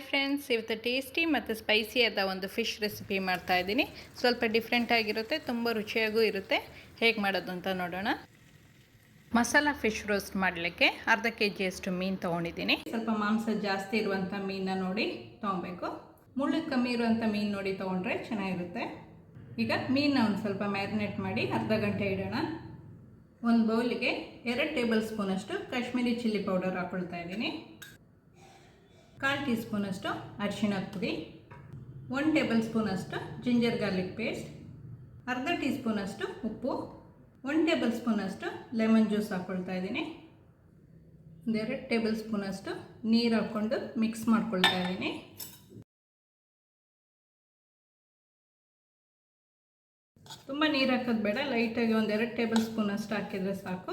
Friends, ಇವತ್ತು tasty ಮತ್ತು ಸ್ಪೈಸಿಯಾದ ಒಂದು ಫಿಶ್ ರೆಸಿಪಿ ಮಾಡ್ತಾ ಇದ್ದೀನಿ. ಸ್ವಲ್ಪ ಡಿಫ್ರೆಂಟ್ ಆಗಿರುತ್ತೆ, ತುಂಬ ರುಚಿಯಾಗೂ ಇರುತ್ತೆ. ಹೇಗೆ ಮಾಡೋದು ಅಂತ ನೋಡೋಣ. ಮಸಾಲ ಫಿಶ್ ರೋಸ್ಟ್ ಮಾಡಲಿಕ್ಕೆ ಅರ್ಧ ಕೆಜಿಯಷ್ಟು ಮೀನು ತೊಗೊಂಡಿದ್ದೀನಿ. ಸ್ವಲ್ಪ ಮಾಂಸ ಜಾಸ್ತಿ ಇರುವಂಥ ಮೀನನ್ನ ನೋಡಿ ತೊಗೊಬೇಕು. ಮುಳ್ಳು ಕಮ್ಮಿ ಇರುವಂಥ ಮೀನು ನೋಡಿ ತೊಗೊಂಡ್ರೆ ಚೆನ್ನಾಗಿರುತ್ತೆ. ಈಗ ಮೀನನ್ನ ಒಂದು ಸ್ವಲ್ಪ ಮ್ಯಾರಿನೇಟ್ ಮಾಡಿ ಅರ್ಧ ಗಂಟೆ ಇಡೋಣ. ಒಂದು ಬೌಲಿಗೆ 2 ಟೇಬಲ್ ಸ್ಪೂನಷ್ಟು ಕಾಶ್ಮೀರಿ ಚಿಲ್ಲಿ ಪೌಡರ್ ಹಾಕ್ಕೊಳ್ತಾ ಇದ್ದೀನಿ. 1/4 ಟೀ ಸ್ಪೂನಷ್ಟು ಅರಿಶಿಣದ ಪುಡಿ, 1 ಟೇಬಲ್ ಸ್ಪೂನಷ್ಟು ಜಿಂಜರ್ ಗಾರ್ಲಿಕ್ ಪೇಸ್ಟ್, ಅರ್ಧ ಟೀ ಸ್ಪೂನಷ್ಟು ಉಪ್ಪು, 1 ಟೇಬಲ್ ಸ್ಪೂನಷ್ಟು ಲೆಮನ್ ಜ್ಯೂಸ್ ಹಾಕ್ಕೊಳ್ತಾ ಇದ್ದೀನಿ. 2 ಟೇಬಲ್ ಸ್ಪೂನಷ್ಟು ನೀರು ಹಾಕ್ಕೊಂಡು ಮಿಕ್ಸ್ ಮಾಡ್ಕೊಳ್ತಾ ಇದ್ದೀನಿ. ತುಂಬ ನೀರು ಹಾಕೋದು ಬೇಡ, ಲೈಟಾಗಿ 2 ಟೇಬಲ್ ಸ್ಪೂನಷ್ಟು ಹಾಕಿದರೆ ಸಾಕು.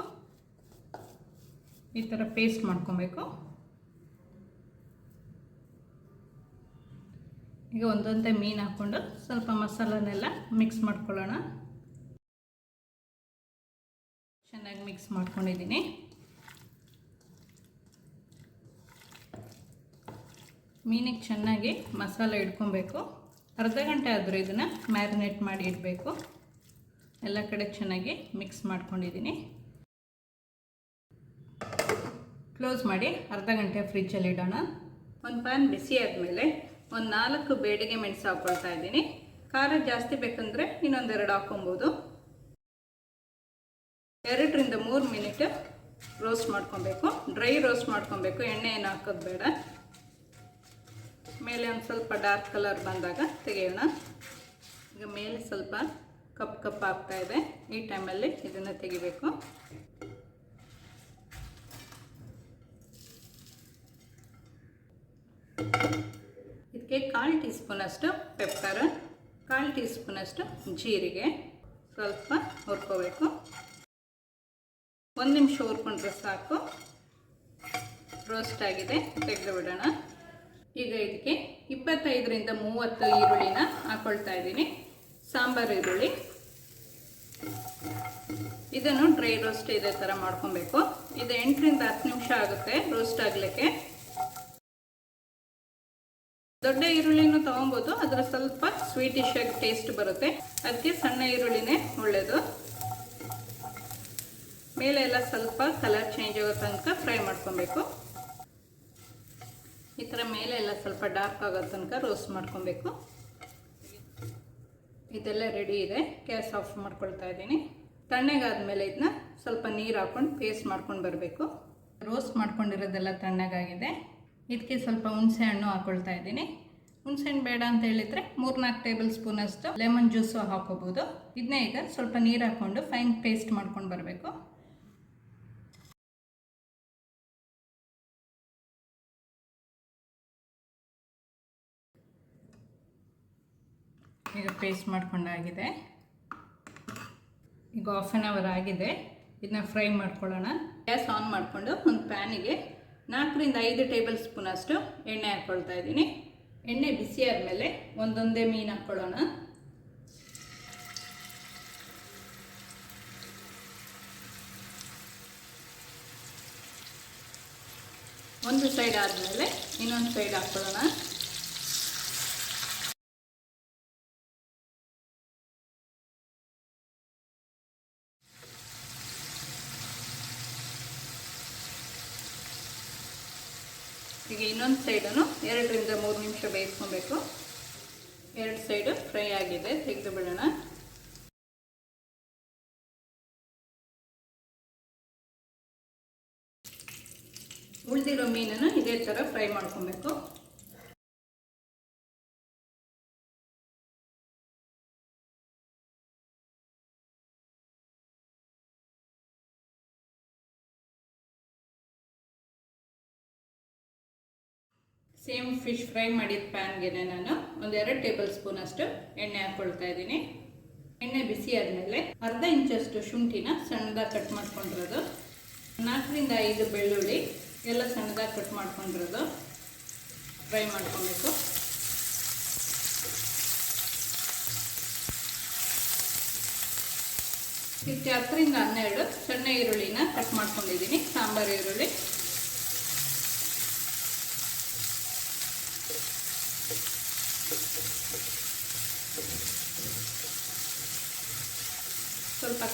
ಈ ಥರ ಪೇಸ್ಟ್ ಮಾಡ್ಕೊಬೇಕು. ಈಗ ಒಂದೊಂದೇ ಮೀನು ಹಾಕ್ಕೊಂಡು ಸ್ವಲ್ಪ ಮಸಾಲನೆಲ್ಲ ಮಿಕ್ಸ್ ಮಾಡ್ಕೊಳ್ಳೋಣ. ಚೆನ್ನಾಗಿ ಮಿಕ್ಸ್ ಮಾಡ್ಕೊಂಡಿದ್ದೀನಿ. ಮೀನಿಗೆ ಚೆನ್ನಾಗಿ ಮಸಾಲೆ ಇಟ್ಕೊಬೇಕು. ಅರ್ಧ ಗಂಟೆ ಆದರೂ ಇದನ್ನು ಮ್ಯಾರಿನೇಟ್ ಮಾಡಿ ಇಡಬೇಕು. ಎಲ್ಲ ಕಡೆ ಚೆನ್ನಾಗಿ ಮಿಕ್ಸ್ ಮಾಡ್ಕೊಂಡಿದ್ದೀನಿ. ಕ್ಲೋಸ್ ಮಾಡಿ ಅರ್ಧ ಗಂಟೆ ಫ್ರಿಜ್ಜಲ್ಲಿ ಇಡೋಣ. ಒಂದು ಪ್ಯಾನ್ ಬಿಸಿ ಆದಮೇಲೆ ಒಂದು 4 ಬೇಡಿಗೆ ಮೆಣಸು ಹಾಕ್ಕೊಳ್ತಾ ಇದ್ದೀನಿ. ಖಾರ ಜಾಸ್ತಿ ಬೇಕಂದರೆ ಇನ್ನೊಂದು 2 ಹಾಕ್ಕೊಬೋದು. 2 ರಿಂದ 3 ಮಿನಿಟ್ ರೋಸ್ಟ್ ಮಾಡ್ಕೊಬೇಕು. ಡ್ರೈ ರೋಸ್ಟ್ ಮಾಡ್ಕೊಬೇಕು, ಎಣ್ಣೆ ಏನು ಹಾಕೋದು ಬೇಡ. ಮೇಲೆ ಒಂದು ಸ್ವಲ್ಪ ಡಾರ್ಕ್ ಕಲರ್ ಬಂದಾಗ ತೆಗೆಯೋಣ. ಈಗ ಮೇಲೆ ಸ್ವಲ್ಪ ಕಪ್ ಆಗ್ತಾ ಇದೆ. ಈ ಟೈಮಲ್ಲಿ ಇದನ್ನು ತೆಗಿಬೇಕು. ಇದಕ್ಕೆ 1/4 ಟೀ ಸ್ಪೂನಷ್ಟು ಪೆಪ್ಪರ್, 1/4 ಟೀ ಸ್ಪೂನಷ್ಟು ಜೀರಿಗೆ ಸ್ವಲ್ಪ ಹುರ್ಕೋಬೇಕು. 1 ನಿಮಿಷ ಹುರ್ಕೊಂಡ್ರೆ ಸಾಕು. ರೋಸ್ಟ್ ಆಗಿದೆ, ತೆಗೆದು ಬಿಡೋಣ. ಈಗ ಇದಕ್ಕೆ 25 ರಿಂದ 30 ಈರುಳ್ಳಿನ ಹಾಕ್ಕೊಳ್ತಾ ಇದ್ದೀನಿ. ಸಾಂಬಾರು ಈರುಳ್ಳಿ. ಇದನ್ನು ಡ್ರೈ ರೋಸ್ಟ್ ಇದೇ ಥರ ಮಾಡ್ಕೊಬೇಕು. ಇದು 8 ರಿಂದ 10 ನಿಮಿಷ ಆಗುತ್ತೆ ರೋಸ್ಟ್ ಆಗಲಿಕ್ಕೆ. ದೊಡ್ಡ ಈರುಳ್ಳಿನೂ ತೊಗೊಬೋದು, ಅದರ ಸ್ವಲ್ಪ ಸ್ವೀಟಿಶ್ ಆಗಿ ಟೇಸ್ಟ್ ಬರುತ್ತೆ. ಅದಕ್ಕೆ ಸಣ್ಣ ಈರುಳ್ಳಿನೇ ಒಳ್ಳೆಯದು. ಮೇಲೆ ಎಲ್ಲ ಸ್ವಲ್ಪ ಕಲರ್ ಚೇಂಜ್ ಆಗೋ ತನಕ ಫ್ರೈ ಮಾಡ್ಕೊಬೇಕು. ಈ ಥರ ಮೇಲೆ ಎಲ್ಲ ಸ್ವಲ್ಪ ಡಾರ್ಕ್ ಆಗೋ ತನಕ ರೋಸ್ಟ್ ಮಾಡ್ಕೊಬೇಕು. ಇದೆಲ್ಲ ರೆಡಿ ಇದೆ. ಗ್ಯಾಸ್ ಆಫ್ ಮಾಡ್ಕೊಳ್ತಾ ಇದ್ದೀನಿ. ತಣ್ಣಗಾದ್ಮೇಲೆ ಇದನ್ನ ಸ್ವಲ್ಪ ನೀರು ಹಾಕ್ಕೊಂಡು ಪೇಸ್ಟ್ ಮಾಡ್ಕೊಂಡು ಬರಬೇಕು. ರೋಸ್ಟ್ ಮಾಡ್ಕೊಂಡಿರೋದೆಲ್ಲ ತಣ್ಣಗಾಗಿದೆ. ಇದಕ್ಕೆ ಸ್ವಲ್ಪ ಹುಣಸೆ ಹಣ್ಣು ಹಾಕ್ಕೊಳ್ತಾ ಇದ್ದೀನಿ. ಹುಣಸೆ ಹಣ್ಣು ಬೇಡ ಅಂತ ಹೇಳಿದರೆ 3-4 ಟೇಬಲ್ ಸ್ಪೂನಷ್ಟು ಲೆಮನ್ ಜ್ಯೂಸು ಹಾಕೋಬೋದು. ಇದನ್ನೇ ಈಗ ಸ್ವಲ್ಪ ನೀರು ಹಾಕ್ಕೊಂಡು ಫೈನ್ ಪೇಸ್ಟ್ ಮಾಡ್ಕೊಂಡು ಬರಬೇಕು. ಈಗ ಪೇಸ್ಟ್ ಮಾಡ್ಕೊಂಡಾಗಿದೆ. ಈಗ 1/2 ಅವರ್ ಆಗಿದೆ. ಇದನ್ನ ಫ್ರೈ ಮಾಡ್ಕೊಳ್ಳೋಣ. ಗ್ಯಾಸ್ ಆನ್ ಮಾಡಿಕೊಂಡು ಒಂದು ಪ್ಯಾನಿಗೆ 4 ರಿಂದ 5 ಟೇಬಲ್ ಸ್ಪೂನಷ್ಟು ಎಣ್ಣೆ ಹಾಕ್ಕೊಳ್ತಾ ಇದ್ದೀನಿ. ಎಣ್ಣೆ ಬಿಸಿ ಆದಮೇಲೆ ಒಂದೊಂದೇ ಮೀನು ಹಾಕ್ಕೊಳ್ಳೋಣ. ಒಂದು ಸೈಡ್ ಆದಮೇಲೆ ಇನ್ನೊಂದು ಸೈಡ್ ಹಾಕ್ಕೊಳ್ಳೋಣ. ಈಗ ಇನ್ನೊಂದು ಸೈಡನ್ನು 2 ರಿಂದ 3 ನಿಮಿಷ ಬೇಯಿಸ್ಕೊಬೇಕು. 2 ಸೈಡು ಫ್ರೈ ಆಗಿದೆ, ತೆಗೆದು ಬಿಡೋಣ. ಉಳಿದಿರೋ ಮೀನನ್ನು ಇದೇ ಥರ ಫ್ರೈ ಮಾಡ್ಕೊಬೇಕು. ಸೇಮ್ ಫಿಶ್ ಫ್ರೈ ಮಾಡಿದ ಪ್ಯಾನ್ಗೆ ನಾನು 2 ಟೇಬಲ್ ಸ್ಪೂನಷ್ಟು ಎಣ್ಣೆ ಹಾಕ್ಕೊಳ್ತಾ ಇದ್ದೀನಿ. ಎಣ್ಣೆ ಬಿಸಿ ಆದಮೇಲೆ ಅರ್ಧ ಇಂಚಷ್ಟು ಶುಂಠಿನ ಸಣ್ಣದಾಗಿ ಕಟ್ ಮಾಡ್ಕೊಂಡಿರೋದು, 4 ರಿಂದ 5 ಬೆಳ್ಳುಳ್ಳಿ ಎಲ್ಲ ಸಣ್ಣದಾಗಿ ಕಟ್ ಮಾಡ್ಕೊಂಡಿರೋದು ಫ್ರೈ ಮಾಡ್ಕೊಬೇಕು. ಇದಕ್ಕೆ 10 ರಿಂದ 12 ಸಣ್ಣ ಈರುಳ್ಳಿನ ಕಟ್ ಮಾಡ್ಕೊಂಡಿದ್ದೀನಿ, ಸಾಂಬಾರು ಈರುಳ್ಳಿ.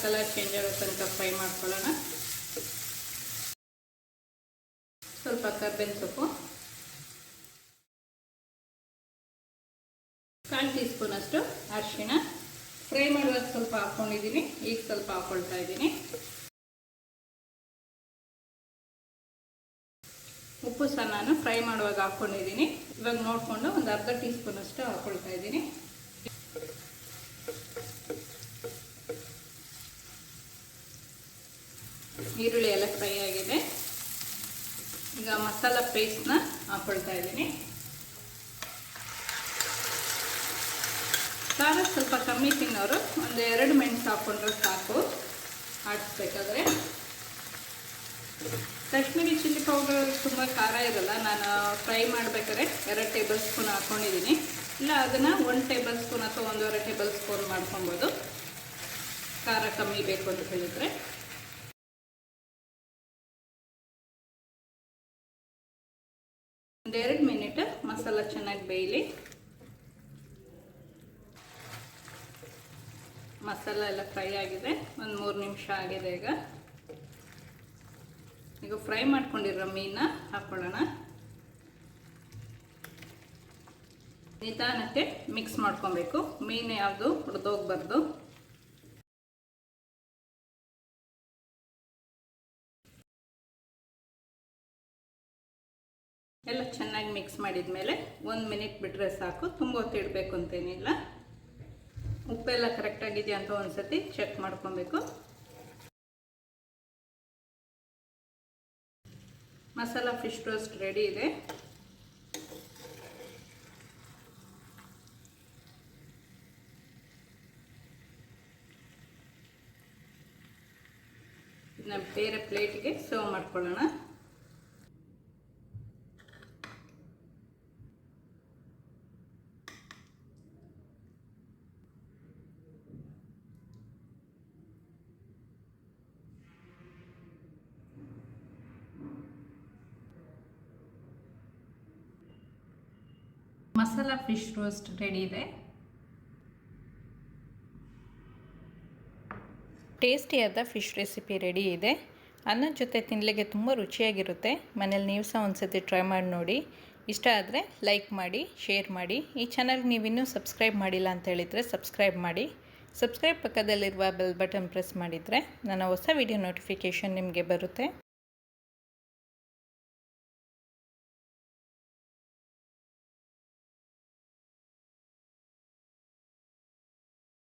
ಕಲರ್ ಚೇಂಜ್ ಆಗೋ ತನಕ ಫ್ರೈ ಮಾಡ್ಕೊಳ್ಳೋಣ. ಸ್ವಲ್ಪ ಕರ್ಬೇವಿನ ಸೊಪ್ಪು, 1/4 ಟೀ ಸ್ಪೂನ್ ಅಷ್ಟು ಅರಿಶಿಣ. ಫ್ರೈ ಮಾಡುವಾಗ ಸ್ವಲ್ಪ ಹಾಕ್ಕೊಂಡಿದ್ದೀನಿ, ಈಗ ಸ್ವಲ್ಪ ಹಾಕ್ಕೊಳ್ತಾ ಇದ್ದೀನಿ. ಉಪ್ಪು ಸಹ ನಾನು ಫ್ರೈ ಮಾಡುವಾಗ ಹಾಕ್ಕೊಂಡಿದ್ದೀನಿ. ಇವಾಗ ನೋಡಿಕೊಂಡು ಒಂದು ಅರ್ಧ ಟೀ ಸ್ಪೂನ್ ಅಷ್ಟು ಹಾಕ್ಕೊಳ್ತಾ ಇದ್ದೀನಿ. ಈರುಳ್ಳಿ ಎಲ್ಲ ಫ್ರೈ ಆಗಿದೆ. ಈಗ ಮಸಾಲ ಪೇಸ್ಟ್ನ ಹಾಕ್ಕೊಳ್ತಾ ಇದ್ದೀನಿ. ಖಾರ ಸ್ವಲ್ಪ ಕಮ್ಮಿ ತಿನ್ನೋರು ಒಂದು 2 ಮೆಣಸು ಹಾಕ್ಕೊಂಡ್ರೆ ಸಾಕು ಆಡಿಸ್ಬೇಕಾದ್ರೆ. ಕಾಶ್ಮೀರಿ ಚಿಲ್ಲಿ ಪೌಡರ್ ತುಂಬ ಖಾರ ಇರಲ್ಲ. ನಾನು ಫ್ರೈ ಮಾಡಬೇಕಾದ್ರೆ 2 ಟೇಬಲ್ ಸ್ಪೂನ್ ಹಾಕ್ಕೊಂಡಿದ್ದೀನಿ. ಇಲ್ಲ ಅದನ್ನು 1 ಟೇಬಲ್ ಸ್ಪೂನ್ ಅಥವಾ 1.5 ಟೇಬಲ್ ಸ್ಪೂನ್ ಮಾಡ್ಕೊಬೋದು, ಖಾರ ಕಮ್ಮಿ ಬೇಕು ಅಂತ ಹೇಳಿದರೆ. ಒಂದು 2 ಮಿನಿಟ್ ಮಸಾಲ ಚೆನ್ನಾಗಿ ಬೇಯಲಿ. ಮಸಾಲ ಎಲ್ಲ ಫ್ರೈ ಆಗಿದೆ, ಒಂದು 3 ನಿಮಿಷ ಆಗಿದೆ. ಈಗ ಫ್ರೈ ಮಾಡ್ಕೊಂಡಿರೋ ಮೀನನ್ನ ಹಾಕ್ಕೊಳ್ಳೋಣ. ನಿಧಾನಕ್ಕೆ ಮಿಕ್ಸ್ ಮಾಡ್ಕೊಬೇಕು, ಮೀನು ಯಾವುದು ಹುರಿದೋಗ್ಬಾರ್ದು. ಎಲ್ಲ ಚೆನ್ನಾಗಿ ಮಿಕ್ಸ್ ಮಾಡಿದ ಮೇಲೆ 1 ಮಿನಿಟ್ ಬಿಟ್ಟರೆ ಸಾಕು, ತುಂಬ ಹೊತ್ತು ಇಡಬೇಕು ಅಂತೇನಿಲ್ಲ. ಉಪ್ಪೆಲ್ಲ ಕರೆಕ್ಟಾಗಿದೆಯಾ ಅಂತ ಒಂದ್ಸತಿ ಚೆಕ್ ಮಾಡ್ಕೊಬೇಕು. ಮಸಾಲ ಫಿಶ್ ರೋಸ್ಟ್ ರೆಡಿ ಇದೆ. ಇದನ್ನ ಬೇರೆ ಪ್ಲೇಟ್ಗೆ ಸರ್ವ್ ಮಾಡ್ಕೊಳ್ಳೋಣ. ಮಸಾಲ ಫಿಶ್ ರೋಸ್ಟ್ ರೆಡಿ ಇದೆ. ಟೇಸ್ಟಿಯಾದ ಫಿಶ್ ರೆಸಿಪಿ ರೆಡಿ ಇದೆ. ಅನ್ನದ ಜೊತೆ ತಿನ್ನಲಿಕ್ಕೆ ತುಂಬ ರುಚಿಯಾಗಿರುತ್ತೆ. ಮನೇಲಿ ನೀವು ಸಹ ಒಂದ್ಸತಿ ಟ್ರೈ ಮಾಡಿ ನೋಡಿ. ಇಷ್ಟ ಆದರೆ ಲೈಕ್ ಮಾಡಿ, ಶೇರ್ ಮಾಡಿ. ಈ ಚಾನಲ್ಗೆ ನೀವಿನ್ನೂ ಸಬ್ಸ್ಕ್ರೈಬ್ ಮಾಡಿಲ್ಲ ಅಂತ ಹೇಳಿದರೆ ಸಬ್ಸ್ಕ್ರೈಬ್ ಮಾಡಿ. ಸಬ್ಸ್ಕ್ರೈಬ್ ಪಕ್ಕದಲ್ಲಿರುವ ಬೆಲ್ ಬಟನ್ ಪ್ರೆಸ್ ಮಾಡಿದರೆ ನನ್ನ ಹೊಸ ವಿಡಿಯೋ ನೋಟಿಫಿಕೇಷನ್ ನಿಮಗೆ ಬರುತ್ತೆ.